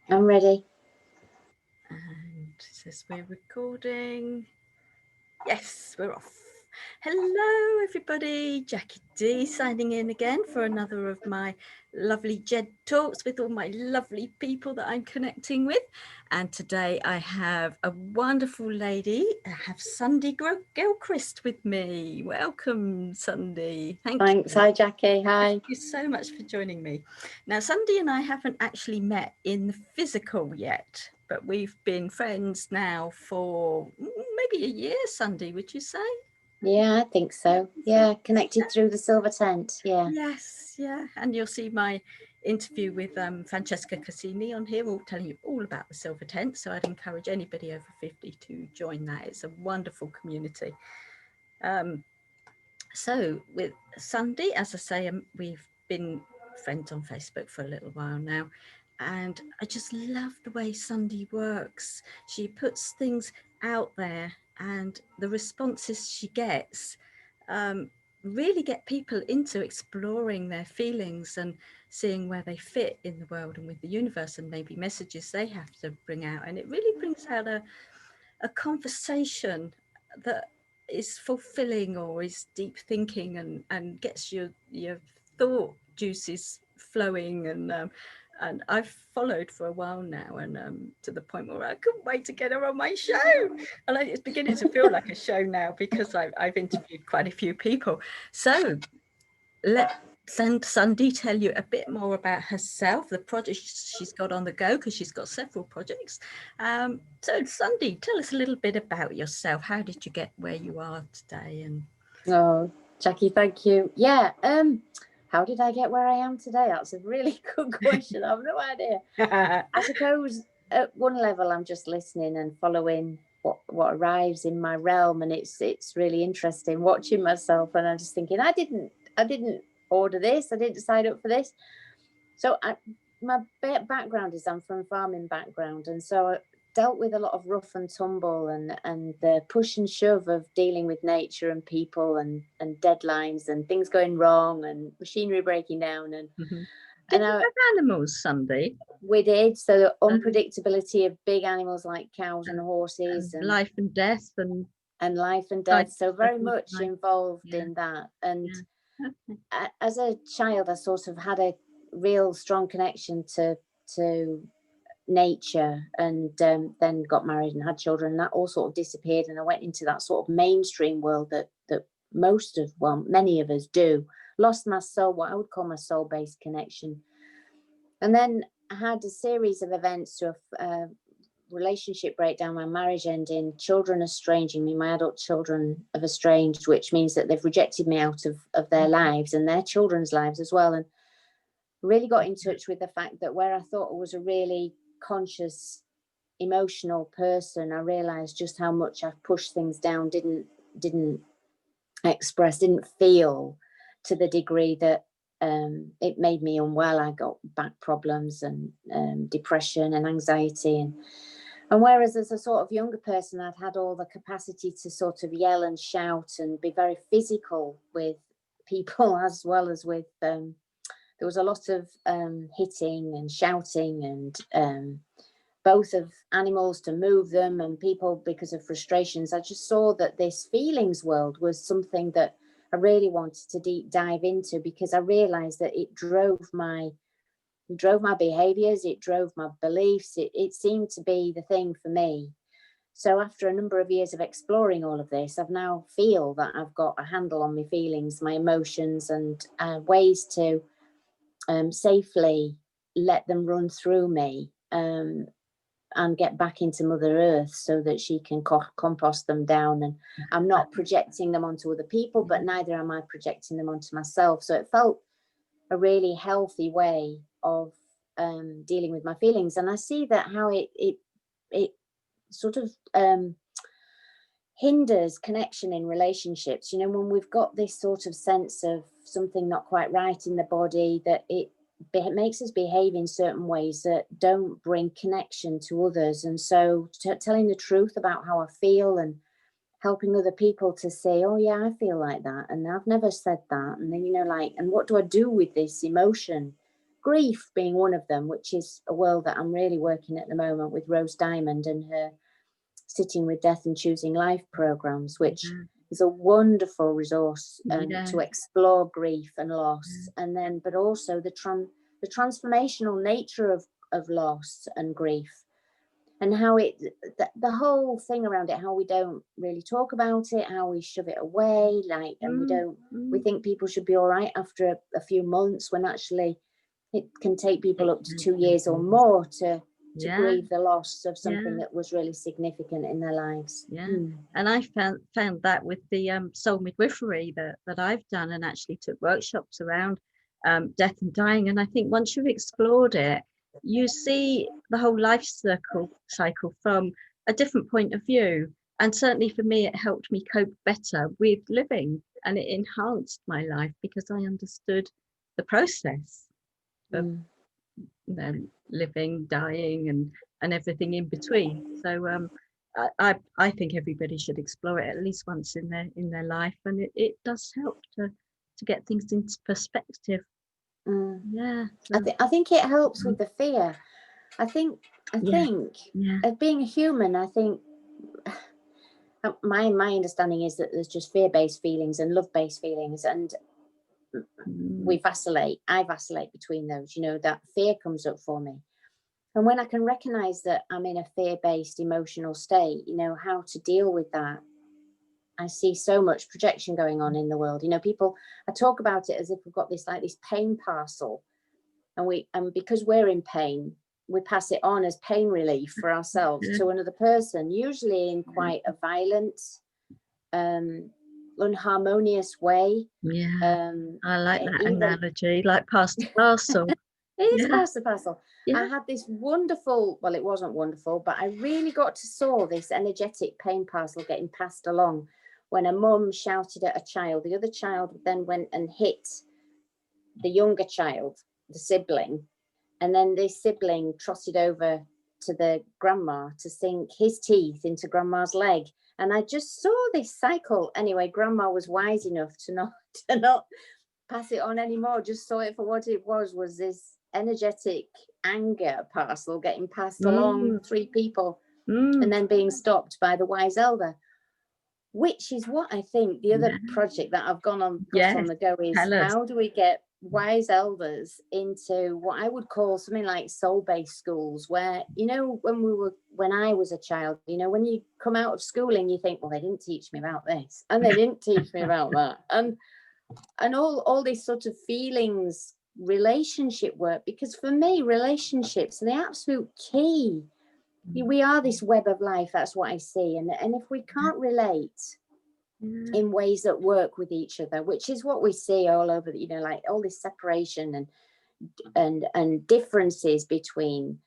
I'm ready. And it says we're recording. Yes, we're off. Hello, everybody. Jackie D signing in again for another of my lovely Jed talks with all my lovely people that I'm connecting with. And today I have a wonderful lady. I have Sundy Gilchrist with me. Welcome, Sundy. Thank Thanks. you. Hi, Jackie. Thank Hi. you so much for joining me. Now, Sunday and I haven't actually met in the physical yet, but we've been friends now for maybe a year, Sunday, would you say? Yeah, I think Yeah, so. Yeah, connected through the silver tent. Yeah. yes, yeah. And you'll see my interview with Francesca Cassini on here, all telling you all about the Silver Tent. So I'd encourage anybody over 50 to join that. It's a wonderful community. Um, So with Sunday, as I say, we've been friends on Facebook for a little while now, and I just love the way Sunday works. She puts things out there, and the responses she gets um, really get people into exploring their feelings and seeing where they fit in the world and with the universe, and maybe messages they have to bring out. And it really brings out a conversation that is fulfilling or is deep thinking and gets your thought juices flowing and I've followed for a while now and to the point where I couldn't wait to get her on my show. And it's beginning to feel like a show now because I've interviewed quite a few people. So let Sunday tell you a bit more about herself, the projects she's got on the go, because she's got several projects. So, Sunday, tell us a little bit about yourself. How did you get where you are today? And Oh, Jackie, thank you. Yeah. How did I get where I am today? That's a really good question. I have no idea. I suppose at one level, I'm just listening and following what arrives in my realm, and it's really interesting watching myself. And I'm just thinking, I didn't order this. I didn't sign up for this. So my background is I'm from a farming background, and so I dealt with a lot of rough and tumble and the push and shove of dealing with nature and people and deadlines and things going wrong and machinery breaking down Mhm. Did and you I have animals, Sunday? we did so the Um, unpredictability of big animals like cows and horses and life and death and and life and death. cycles So of very much life. involved Yeah, in that and yeah. Okay. as a child, I sort of had a real strong connection to nature, and then got married and had children. And that all sort of disappeared, and I went into that sort of mainstream world that many of us do. Lost my soul, what I would call my soul based connection, and then I had a series of events to relationship breakdown, my marriage ending, children estranging me, my adult children have estranged, which means that they've rejected me out of their lives and their children's lives as well. And really got in touch with the fact that where I thought I was a really conscious, emotional person, I realized just how much I've pushed things down, didn't express, didn't feel to the degree that it made me unwell. I got back problems and depression and anxiety and whereas as a sort of younger person, I'd had all the capacity to sort of yell and shout and be very physical with people as well as with there was a lot of hitting and shouting and both of animals to move them and people because of frustrations. I just saw that this feelings world was something that I really wanted to deep dive into because I realized that it drove my behaviors, it drove my beliefs, it seemed to be the thing for me. So after a number of years of exploring all of this, I've now feel that I've got a handle on my feelings, my emotions, and ways to safely let them run through me and get back into Mother Earth so that she can compost them down. And I'm not projecting them onto other people, but neither am I projecting them onto myself. So it felt a really healthy way of dealing with my feelings. And I see that how it sort of hinders connection in relationships. You know, when we've got this sort of sense of something not quite right in the body, that it makes us behave in certain ways that don't bring connection to others. And so telling the truth about how I feel and helping other people to say, oh yeah, I feel like that and I've never said that, and then like, and what do I do with this emotion grief being one of them, which is a world that I'm really working at the moment with Rose Diamond and her Sitting with Death and Choosing Life programs, which is a wonderful resource to explore grief and loss, and then but also the transformational nature of loss and grief, and how the whole thing around it, how we don't really talk about it, how we shove it away, like, and we think people should be all right after a few months, when actually it can take people up to 2 years or more to grieve the loss of something that was really significant in their lives. And I found that with the soul midwifery that I've done, and actually took workshops around death and dying. And I think once you've explored it, you see the whole life cycle from a different point of view. And certainly for me, it helped me cope better with living, and it enhanced my life because I understood the process of living, dying, and everything in between. So I think everybody should explore it at least once in their life, and it does help to get things into perspective. I think it helps with the fear. I think as being a human, I think my understanding is that there's just fear-based feelings and love-based feelings, and I vacillate between those. That fear comes up for me, and when I can recognize that I'm in a fear-based emotional state, how to deal with that, I see so much projection going on in the world. People, I talk about it as if we've got this pain parcel, and because we're in pain, we pass it on as pain relief for ourselves to another person, usually in quite a violent, unharmonious way. I like that analogy, like pass the parcel. It is pass the parcel. I had this wonderful, well, it wasn't wonderful, but I really got to saw this energetic pain parcel getting passed along when a mum shouted at a child. The other child then went and hit the younger child, the sibling, and then this sibling trotted over to the grandma to sink his teeth into grandma's leg. And I just saw this cycle. Anyway, grandma was wise enough to not pass it on anymore, just saw it for what it was this energetic anger parcel getting passed along 3 people and then being stopped by the wise elder, which is what I think the other project that I've got on the go is, how do we get wise elders into what I would call something like soul-based schools, where when I was a child, when you come out of schooling, you think, well, they didn't teach me about this and they didn't teach me about that, and all these sort of feelings, relationship work, because for me, relationships are the absolute key. We are this web of life. That's what I see. And if we can't relate in ways that work with each other, which is what we see all over, like all this separation and differences between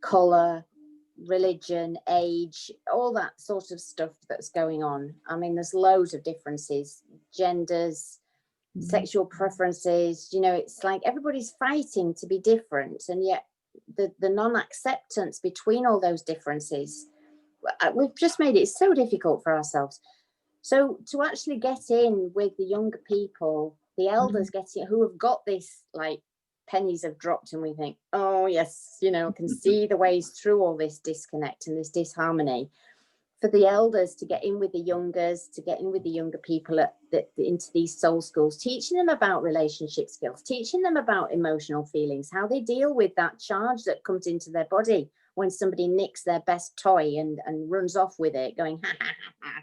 color, religion, age, all that sort of stuff that's going on. I mean, there's loads of differences, genders, sexual preferences, it's like everybody's fighting to be different, and yet the non-acceptance between all those differences, we've just made it so difficult for ourselves. So to actually get in with the younger people, the elders getting, who have got this, like, pennies have dropped, and we think, oh yes, can see the ways through all this disconnect and this disharmony, for the elders to get in with the youngers, to get in with the younger people into these soul schools, teaching them about relationship skills, teaching them about emotional feelings, how they deal with that charge that comes into their body when somebody nicks their best toy and runs off with it, going, ha, ha, ha, ha.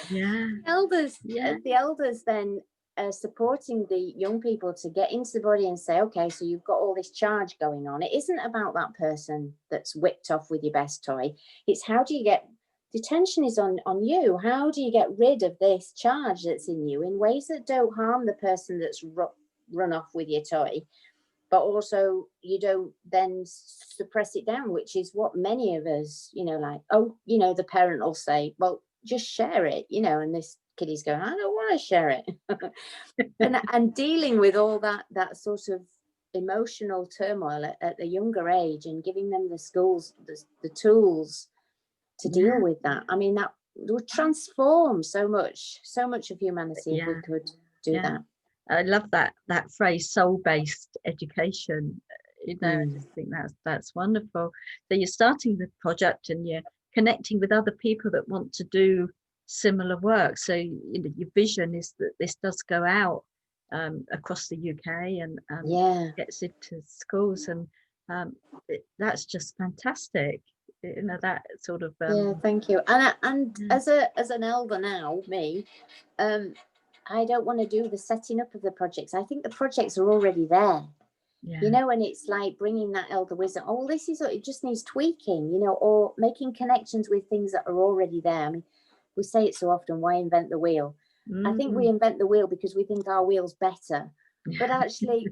The elders then supporting the young people to get into the body and say, okay, so you've got all this charge going on. It isn't about that person that's whipped off with your best toy. It's how do you get, the tension is on you. How do you get rid of this charge that's in you in ways that don't harm the person that's run off with your toy, but also you don't then suppress it down, which is what many of us, the parent will say, well, just share it, and this kiddie's going, I don't want to share it. and dealing with all that sort of emotional turmoil at a younger age, and giving them the schools, the tools to deal with that. I mean, that would transform so much of humanity if we could do that. I love that phrase, soul-based education. I just think that's wonderful. So you're starting the project and you're connecting with other people that want to do similar work. So your vision is that this does go out across the UK and gets into schools, and that's just fantastic. That sort of thank you. And as an elder now, me, I don't want to do the setting up of the projects. I think the projects are already there. And it's like bringing that elder wisdom. Oh, this is it just needs tweaking, or making connections with things that are already there. I mean, we say it so often, why invent the wheel? I think we invent the wheel because we think our wheel's better, but actually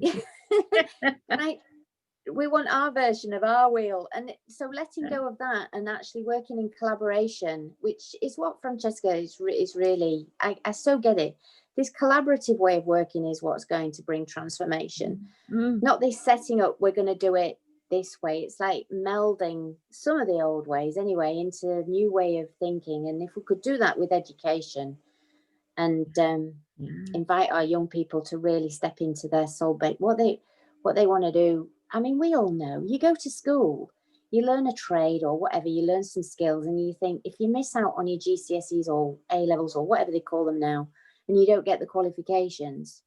we want our version of our wheel. And so letting go of that and actually working in collaboration, which is what Francesca is really, I so get it. This collaborative way of working is what's going to bring transformation. Not this setting up, we're going to do it this way. It's like melding some of the old ways anyway into a new way of thinking. And if we could do that with education and invite our young people to really step into their soul bait, what they want to do. I mean, we all know, you go to school, you learn a trade or whatever, you learn some skills, and you think if you miss out on your GCSEs or A-levels or whatever they call them now, and you don't get the qualifications,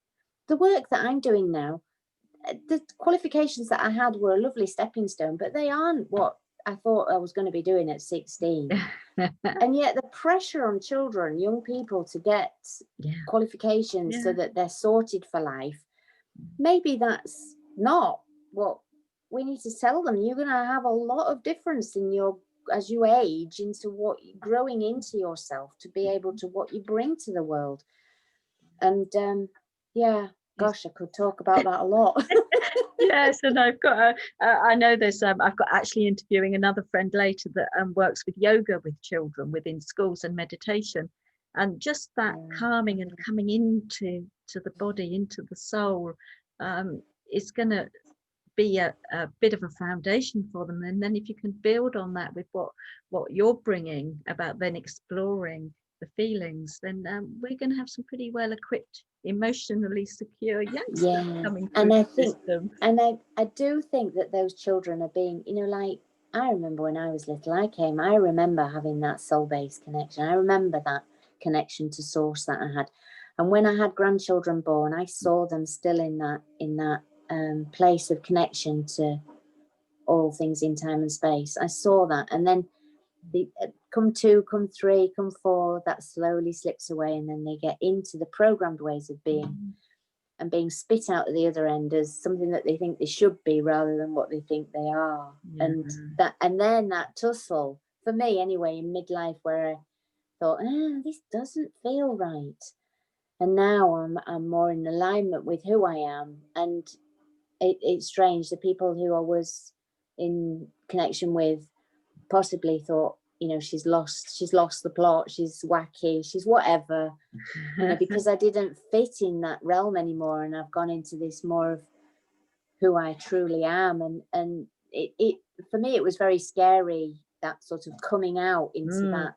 the work that I'm doing now, the qualifications that I had were a lovely stepping stone, but they aren't what I thought I was going to be doing at 16. And yet the pressure on children, young people, to get qualifications so that they're sorted for life, maybe that's not what we need to tell them. You're going to have a lot of difference in as you age into what growing into yourself to be able to what you bring to the world. And gosh, I could talk about that a lot. Yes, and I've got I know there's I've got actually interviewing another friend later that works with yoga with children within schools and meditation, and just that calming and coming into the body, into the soul, is going to be a bit of a foundation for them. And then if you can build on that with what you're bringing about, then exploring the feelings, then we're going to have some pretty well equipped, emotionally secure youngsters coming through. And I the think system. and I do think that those children are being, like, I remember when I was little, I remember having that soul-based connection. I remember that connection to source that I had. And when I had grandchildren born, I saw them still in that place of connection to all things in time and space. I saw that. And then come 2, come 3, come 4, that slowly slips away, and then they get into the programmed ways of being and being spit out at the other end as something that they think they should be rather than what they think they are. And then that tussle, for me anyway, in midlife, where I thought, this doesn't feel right, and now I'm more in alignment with who I am. And it's strange, the people who I was in connection with possibly thought, she's lost the plot, she's wacky, she's whatever, because I didn't fit in that realm anymore, and I've gone into this more of who I truly am. And it for me, it was very scary, that sort of coming out into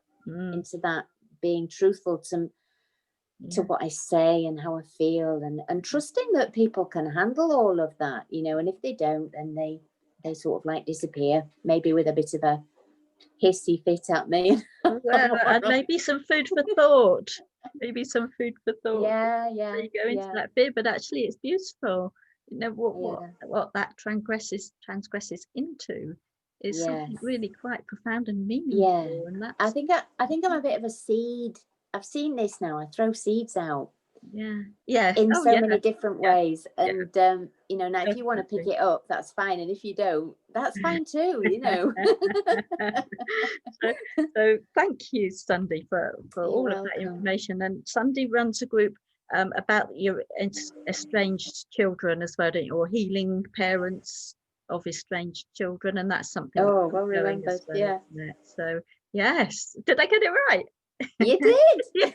that being truthful to what I say and how I feel, and trusting that people can handle all of that, and if they don't, then they sort of like disappear, maybe with a bit of a hissy fit at me. Well, and maybe some food for thought. Yeah. You go into that bit, but actually it's beautiful. What that transgresses into is something really quite profound and meaningful. And that's, I think I'm a bit of a seed. I've seen this now. I throw seeds out. In so many different ways. And now if you want to pick it up, that's fine, and if you don't, that's fine too. So thank you, Sundy, for all of that information. And Sundy runs a group about your estranged children as well, don't you? Or healing parents of estranged children, and that's something well remembered. Well, so yes, did I get it right? You did. Yes.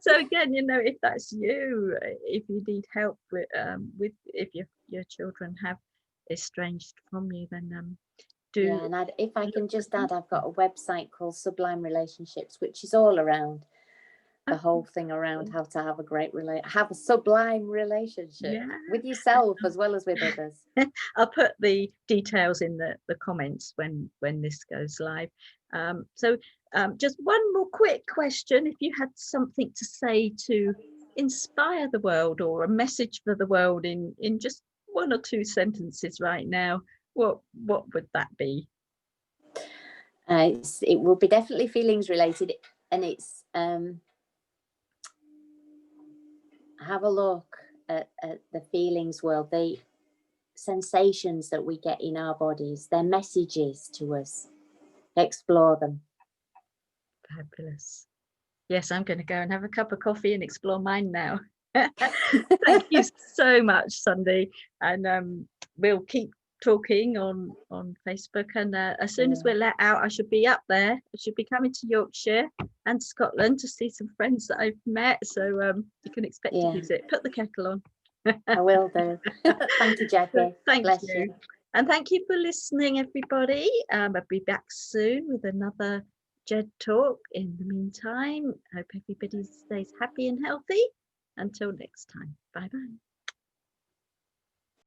So again, if that's you, if you need help with if your children have estranged from you, then do. And if I can just add, I've got a website called Sublime Relationships, which is all around the whole thing around how to have a have a sublime relationship with yourself as well as with others. I'll put the details in the comments when this goes live. So just one more quick question. If you had something to say to inspire the world, or a message for the world in just 1 or 2 sentences right now, what would that be? It will be definitely feelings related, and it's have a look at the feelings world, the sensations that we get in our bodies, their messages to us. Explore them. Fabulous. Yes, I'm going to go and have a cup of coffee and explore mine now. Thank you so much, Sundy, and we'll keep talking on Facebook, and as soon as we're let out, I should be up there. I should be coming to Yorkshire and Scotland to see some friends that I've met, so you can expect to visit. Put the kettle on. I will do. Thank you, Jackie. Thank you. And thank you for listening, everybody. I'll be back soon with another Jed Talk. In the meantime, I hope everybody stays happy and healthy. Until next time, bye bye.